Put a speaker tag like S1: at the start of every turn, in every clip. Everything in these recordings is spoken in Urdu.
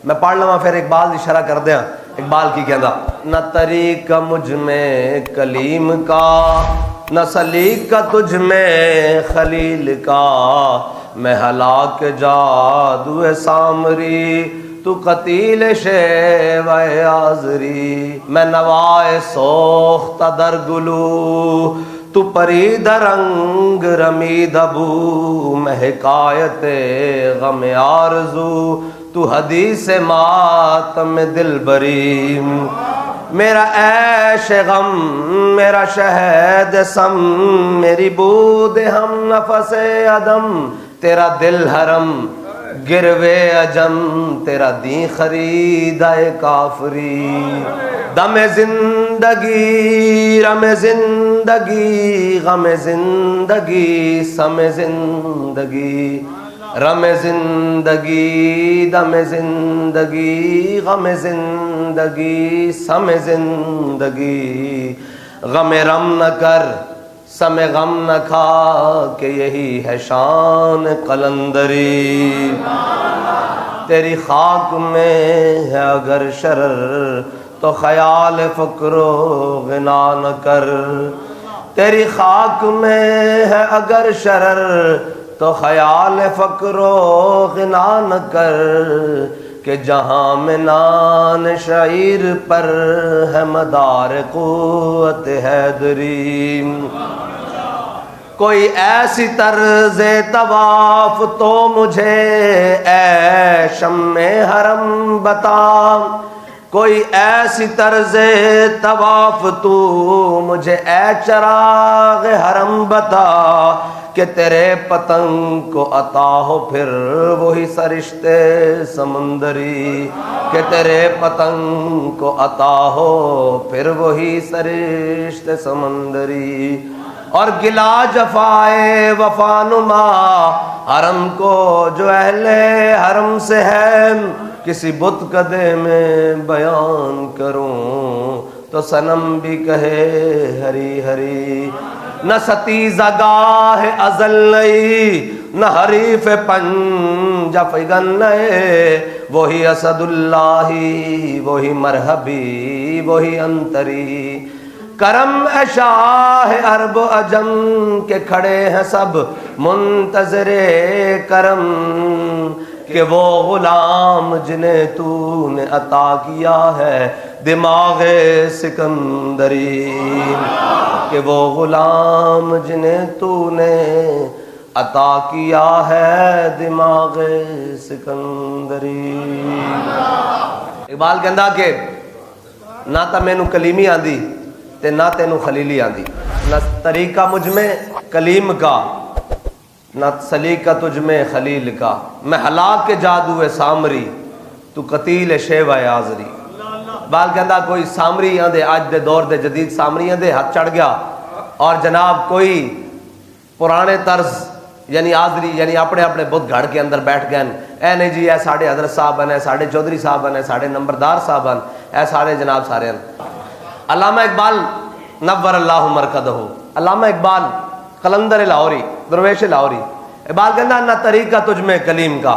S1: میں پڑھ لواں پھر اقبال دی شرح کر دیاں. اقبال کی کہندا نہ طریقہ مجھ میں کلیم کا نہ سلیقہ تجھ میں خلیل کا میں ہلاک جادو سامری تو قتیل شیوہ آزری میں نوائے سوختہ در گلو تو پرید رنگ رمید ابو میں حکایت غم آرزو تو حدیث ماتم دل بریم میرا عیش غم میرا شہد سم میری بود ہم نفس عدم تیرا دل حرم گروے عجم تیرا دین خریدائے کافری دم زندگی رم زندگی غم زندگی سم زندگی رم زندگی دم زندگی غم زندگی سم زندگی غم رم نہ کر سم غم نہ کھا کہ یہی ہے شان قلندری تیری خاک میں ہے اگر شرر تو خیال فکر و غنا نہ کر تیری خاک میں ہے اگر شرر تو خیال فکر و غنا نہ کر کہ جہاں میں نان شعیر پر ہے مدار قوت حیدری کوئی ایسی طرز طواف تو مجھے اے شمع حرم بتا کوئی ایسی طرز طواف تو مجھے اے چراغ حرم بتا کہ تیرے پتنگ کو عطا ہو پھر وہی سرشتے سمندری کہ تیرے پتنگ کو عطا ہو پھر وہی سرشتے سمندری اور گلا جفائے وفا نما حرم کو جو اہل حرم سے ہے کسی بت کدے میں بیان کروں تو صنم بھی کہے ہری ہری نہ ستیزہ گاہ ازل نئی نہ حریف پنجہ فگن نئے وہی اسد اللہ وہی مرحبی وہی انتری کرم اے شاہ عرب و عجم کے کھڑے ہیں سب منتظر کرم کہ وہ غلام جنہیں تو نے عطا کیا ہے دماغ سکندری کہ وہ غلام جنہیں تو نے عطا کیا ہے دماغ سکندری. اقبال کہندا کہ نہ تا مینوں کلیمی آندی تے نہ تینوں خلیلی آندی نہ طریقہ مجھ میں کلیم کا نہ سلیقہ تجھ میں خلیل کا میں ہلاک کے جادو سامری تو قتیل شیوہ آزری. بال کہندا کوئی سامری آندے آج دے دور دے جدید سامری آندے ہاتھ چڑھ گیا اور جناب کوئی پرانے طرز یعنی آزری یعنی اپنے اپنے بت گھڑ کے اندر بیٹھ گئے اے نہیں جی اے ساڑھے حضرت صاحب ہیں اے ساڑھے چودھری صاحب ہیں اے ساڑھے نمبردار صاحب ہیں اے ساڑھے جناب سارے ہیں. علامہ اقبال نور اللہ مرکدہ علامہ اقبال قلندر لاہوری درویش لاہوری اقبال کہندا نہ طریقہ تجھ میں کلیم کا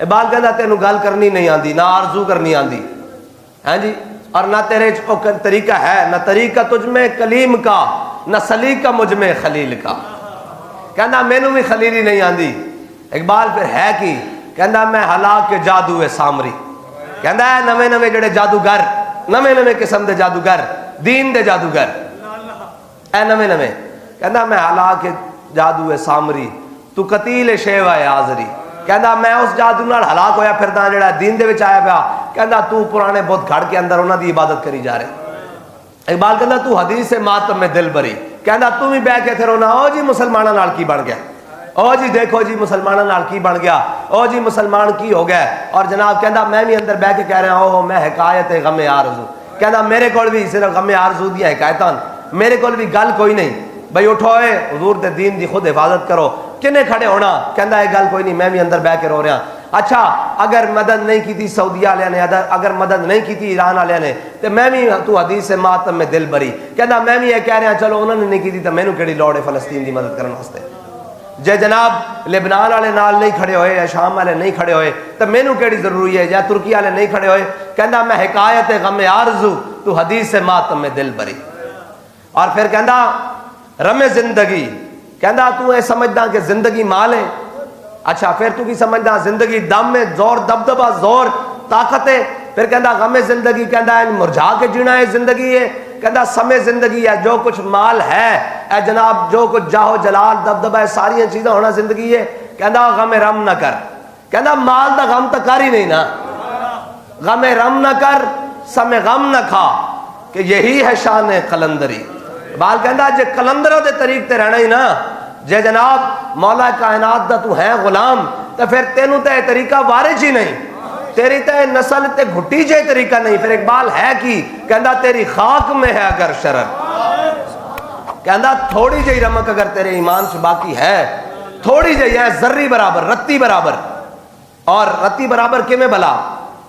S1: اقبال کہندا تینوں گل کرنی نہیں آندی نہ آرزو کرنی آندی ہیں جی اور نہ تیرے طریقہ ہے نہ طریقہ تجھ میں کلیم کا نہ سلیقہ مجھ میں خلیل کا. کہندا مینوں بھی خلیلی نہیں آندی. اقبال پھر ہے کی کہندا میں ہلاک کے جادو سامری کہندا ہے نویں نویں جڑے جادوگر نویں نویں قسم دے جادوگر دین دے جادوگر اے نویں نویں کہندا میں ہلاک کے جادو سامری تو قتیل شیوہ آزری کہندا میں اس جادو نال ہلاک ہویا پھردا جڑا دین دے وچ آیا پیا کہندا تو پرانے بت گھڑ کے اندر انہاں دی عبادت کری جا رہے. اقبال کہندا تو حدیث ماتم میں دل بری کہندا تو بھی بہ کے تھے رونا او جی مسلماناں نال کی بن گیا او جی دیکھو جی مسلماناں نال کی بن گیا او جی مسلمان کی ہو گئے. اور جناب کہندا میں بھی اندر بہ کے کہہ رہا او میں حکایت غم آرزو کہندا میرے کول بھی صرف غم آرزو دی حکایتاں میرے کول بھی گل کوئی نہیں بھئی اٹھو اے حضور دے دین دی خود حفاظت کرو کنے کھڑے ہونا کہندا یہ گل کوئی نہیں میں بھی اندر بہ کے رو رہا. اچھا اگر مدد نہیں کی تھی سعودیہ والے نے اگر مدد نہیں کی تھی ایران والے نے تو میں بھی تو حدیث سے ماتم میں دل بری کہندا میں بھی یہ کہہ رہا چلو انہوں نے نہیں کی تھی تو مینوں کیڑی لوڑ ہے فلسطین دی مدد کرنے واسطے. جے جناب لبنان والے نال نہیں کھڑے ہوئے یا شام والے نہیں کھڑے ہوئے تو مینوں کیڑی ضروری ہے، یا ترکی والے نہیں کھڑے ہوئے، کہندا میں حکایت غم آرزو تو حدیث ماتم دل بری. اور پھر کہندا رم زندگی، کہندا تو اے سمجھدا کہ زندگی مال ہے، اچھا پھر تو کی سمجھدا زندگی دم ہے، زور دبدبا، زور طاقت ہے. پھر کہندا غم زندگی، کہندا مرجھا کے جینا ہے زندگی ہے، کہندا سمے زندگی ہے، جو کچھ مال ہے اے جناب، جو کچھ جاہو جلال دبدبا ہے، ساری چیزیں ہونا زندگی ہے. کہندا غم رم نہ کر، کہندا مال دا غم تو کر ہی نہیں نا، غم رم نہ کر، سمے غم نہ کھا، کہ یہی ہے شان قلندری. بال کہندا جے قلندروں دے طریق تے رہنا ہی نا، جے جناب مولا کائنات دا تو ہے غلام، تو پھر تینوں تے طریقہ وارث ہی نہیں، تیری تے نسل تے گھٹی جے طریقہ نہیں. پھر اقبال ہے کی کہندا تیری خاک میں ہے اگر شرر، کہندا تھوڑی جئی رمک اگر تیرے ایمان سے باقی ہے، تھوڑی جئی ہے، ذری برابر، رتی برابر. اور رتی برابر کیویں بلا،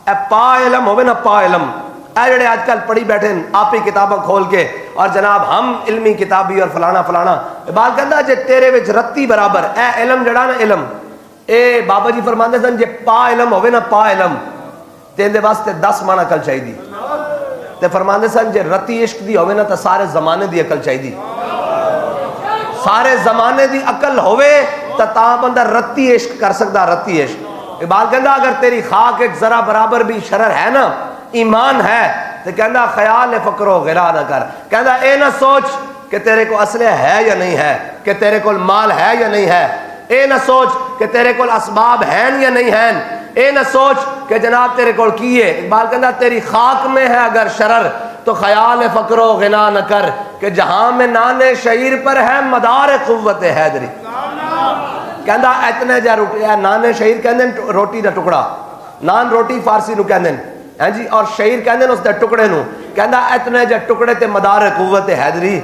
S1: اے پا علم ہوئے نا، پا علم، اے جڑے آج کل پڑھی بیٹھے آپ ہی کتاباں کھول کے اور جناب ہم علمی کتابی اور فلانا فلانا. اقبال کہندا جے تیرے وچ رتی برابر اے علم جڑا نا، علم اے بابا جی فرماندے سن جے پا علم ہوئے نا، پا علم تیندے واسطے 10 من عقل چاہیے. تے فرماندے سن جے رتی عشق دی ہوئے نا تو سارے زمانے دی عقل چاہیے، سارے زمانے دی عقل ہوئے تو تا بندہ رتی عشق کر سکتا، رتی عشق. اقبال کہندا اگر تیری خاک ایک ذرا برابر بھی شرر ہے نا، ایمان ہے، تو کہندا خیال فقر و غلا نہ کر. کہندا اے نہ سوچ کہ تیرے کو اسلحہ ہے یا نہیں ہے، کہ تیرے کو مال ہے یا نہیں ہے، اے نہ سوچ کہ تیرے کو اسباب ہیں یا نہیں ہیں، اے نہ سوچ کہ جناب تیرے کو کی ہے. اقبال کہندا تیری خاک میں ہے اگر شرر تو خیال فقر و غنا نہ کر، کہ جہاں میں نانے شعیر پر ہے مدار قوت حیدری. کہندا اتنے جا روٹی، نانے شعیر کہندے روٹی دا ٹکڑا، نان روٹی فارسی نو کہندے ہیں جی، اور شعیر کہندے اس دے ٹکڑے نو. کہندا اتنے جا ٹکڑے تے مدار قوت حیدری.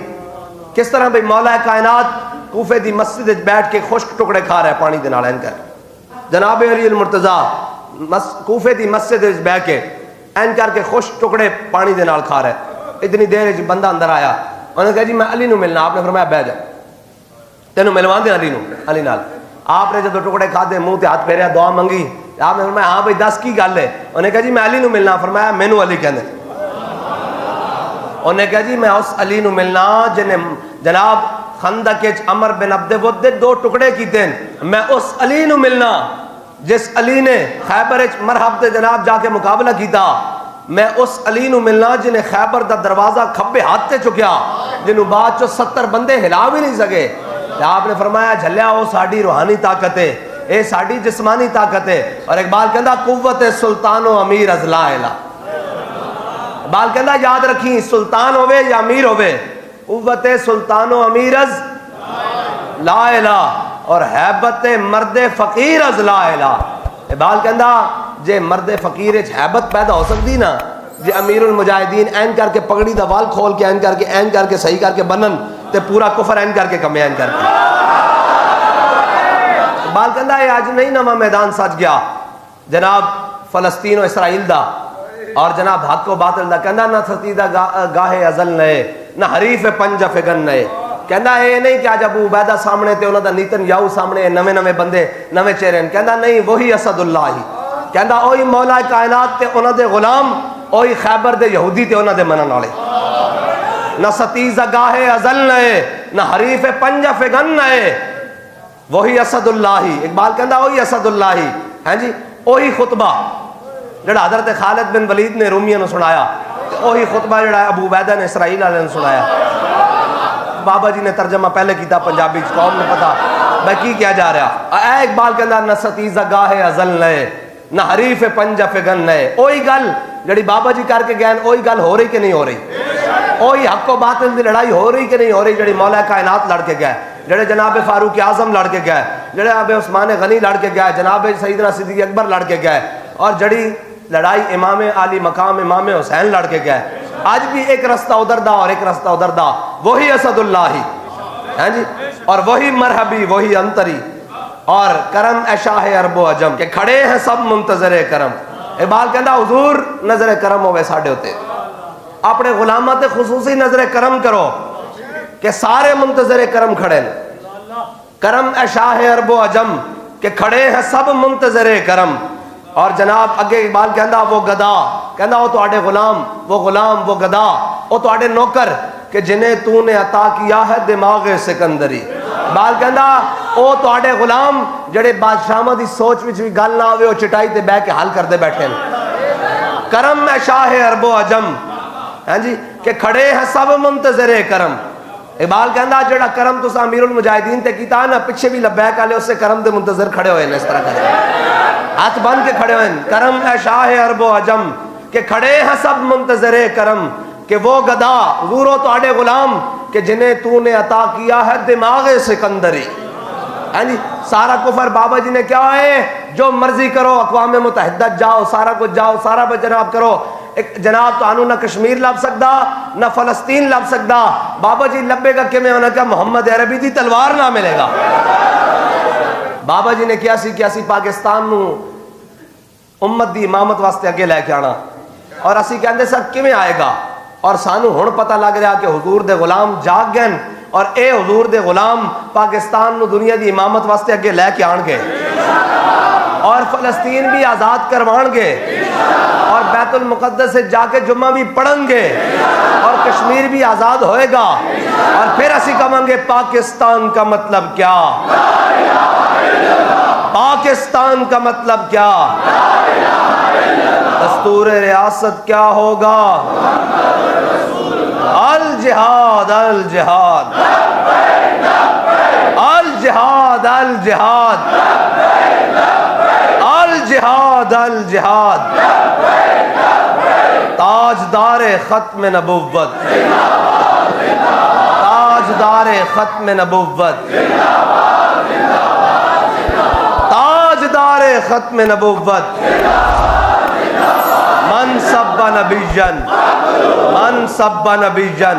S1: کس طرح بھئی مولا کائنات کوفے دی مسجد وچ بیٹھ کے خشک ٹکڑے کھا رہا ہے پانی دے نال این کر. جناب علی المرتضی کوفے دی مسجد وچ بیٹھ کے این کر کے خشک ٹکڑے پانی دے نال کھا رہا ہے. اتنی دیر وچ بندہ اندر آیا، انہوں نے کہا جی میں علی نو ملنا. آپ نے فرمایا بیٹھ جا، تینوں ملوا دیں علی نو، علی نال. آپ نے جب ٹکڑے کھا دے، منہ تے ہاتھ پھیریا، دعا منگی. آپ نے فرمایا ہاں بھائی دس کی گل ہے؟ انہوں نے کہا جی میں علی نو ملنا. فرمایا مینوں علی کہندے. انہوں نے کہا جی میں اس علی نو ملنا جنہیں جناب خندق وچ عمر بن عبد ود دے 2 ٹکڑے کیتے ہیں. میں اس علی نو ملنا جس علی نے خیبر وچ مرحب دے جناب جا کے مقابلہ کیتا. میں اس علی نو ملنا جنہیں خیبر دا دروازہ کھبے ہاتھ تے چکیا، جنہوں بعد چو 70 بندے ہلا بھی نہیں سکے. آپ نے فرمایا جھلیا وہ ساڑی روحانی طاقت ہے، اے ساڑی جسمانی طاقت ہے. اور اقبال کہندا قوت سلطان و امیر از لا الہ. اقبال کہندا یاد رکھیں سلطان ہوئے یا امیر ہوئے، قوت سلطان و امیر از لا الہ، اور حیبت مرد فقیر از لا الہ. اقبال کہندا جے مرد فقیر وچ حیبت پیدا ہو سکتی نا، جے امیر المجاہدین این کر کے پگڑی دا وال کھول کے این کر کے صحیح کر کے بنن تے پورا کفر این کر کے کمے این کر کے. اقبال کہندا ہے آج نہیں نواں میدان سج گیا جناب فلسطین و اسرائیل دا، اور جناب حق و باطل دا. کہندا نہ ستیدہ گاہے ازل نئے، نہ حریف پنج فگن نئے. کہندا اے نہیں کہ آج ابو عبیدہ سامنے تے انہاں دا نیتن یاہو سامنے نویں بندے نویں چہرے. کہندا نہیں وہی اسد اللہ ہی. کہندا اوہی مولا کائنات تے انہاں دے غلام، اوہی خیبر دے یہودی تے انہاں دے منن والے. نہ ستیزہ گاہے ازل نئے، نہ حریف پنج فگن نئے، وہی اسد اللہ ہی. اقبال کہندا وہی اسد اللہ ہی ہیں جی. وہی خطبہ جڑا حضرت خالد بن ولید نے رومیوں نے سنایا، وہی خطبہ جڑا ابو عبیدہ نے اسرائیل والے نے سنایا. بابا جی نے ترجمہ پہلے کیتا پنجابی، قوم نے پتا بھائی کی کیا جا رہا. اے اقبال کہندا نہ ستیزہ گاہے ازل نئے، نہ حریف پنج فگن نئے. وہی گل جڑی بابا جی کر کے گئے، وہی گل ہو رہی کہ نہیں ہو رہی؟ وہی حق و باطل دی لڑائی ہو رہی کہ نہیں ہو رہی؟ جڑی مولا کائنات لڑ کے گئے، جڑے جناب فاروق اعظم لڑ کے گئے، جڑے اب عثمان غنی لڑ کے گئے، جناب سیدنا صدیق اکبر لڑ کے گئے، اور جڑی لڑائی امام علی مقام امام حسین لڑ کے گئے. آج بھی ایک رستہ ادھر دا اور ایک رستہ ادھر دا، وہی اسد اللہ ہی ہیں جی. اور وہی مرحبی، وہی انتری، اور کرم اے شاہ عرب و عجم، کہ کھڑے ہیں سب منتظر کرم. اقبال کہندا حضور نظر کرم ہوئے ساڑھے ہوتے، اپنے غلامات خصوصی نظر کرم کرو کہ سارے منتظر کرم کھڑے ہیں. کرم اے شاہ عرب و عجم کہ کھڑے ہیں سب منتظر کرم. اور جناب اگے اقبال کہندا وہ گدا کہندا وہ تواڈے غلام وہ گدا وہ تواڈے نوکر کہ جنہیں تو نے عطا کیا ہے دماغ سکندری. اقبال کہندا او تواڈے غلام جڑے بادشاہاں دی سوچ وچ بھی گل نہ آوے او چٹائی تے بیٹھ کے حل کردے بیٹھے ہیں. کرم اے شاہ عرب و عجم ہاں جی کہ کھڑے ہیں سب منتظر کرم. اقبال کہندا جڑا کرم تساں امیر المجاہدین تے کیتا نا پچھے بھی لبیک والے اس سے کرم دے منتظر کھڑے ہوئے ہیں اس طرح کرے ہاتھ بن کے کھڑے ہوئے ہیں. کرم اے شاہ عرب و عجم کہ کھڑے ہیں سب منتظر کرم کہ وہ گدا حضور و تواڈے غلام کہ جنہیں تو نے عطا کیا ہے دماغ سکندری. ہاں جی سارا کفر بابا جی نے کیا ہے جو مرضی کرو اقوام متحدہ جاؤ سارا کچھ جاؤ سارا جناب کرو جناب تو نہ کشمیر لب سکتا نہ فلسطین لب سکتا. بابا جی لبے گا کہ میں انہوں نے کہا محمد عربی دی تلوار نہ ملے گا. بابا جی نے کیا سی پاکستان نو امت دی امامت واسطے اگے لے کے آنا اور اسی کہندے سر کیویں آئے گا اور سانو ہن پتہ لگ رہا کہ حضور دے غلام جاگ گئے اور اے حضور دے غلام پاکستان نو دنیا دی امامت واسطے اگے لے کے آن گے اور فلسطین بھی آزاد کروان گے اور بیت المقدس سے جا کے جمعہ بھی پڑھیں گے اور کشمیر بھی آزاد ہوئے گا اور پھر اسی کہیں گے پاکستان کا مطلب کیا پاکستان کا مطلب کیا دستور ریاست کیا ہوگا الجہاد الجہاد الجہاد الجہاد الجہاد الجہاد تاجدار ختم نبوت تاجدار ختم نبوت تاجدار ختم نبوت من سب نبیًا من سب نبیًا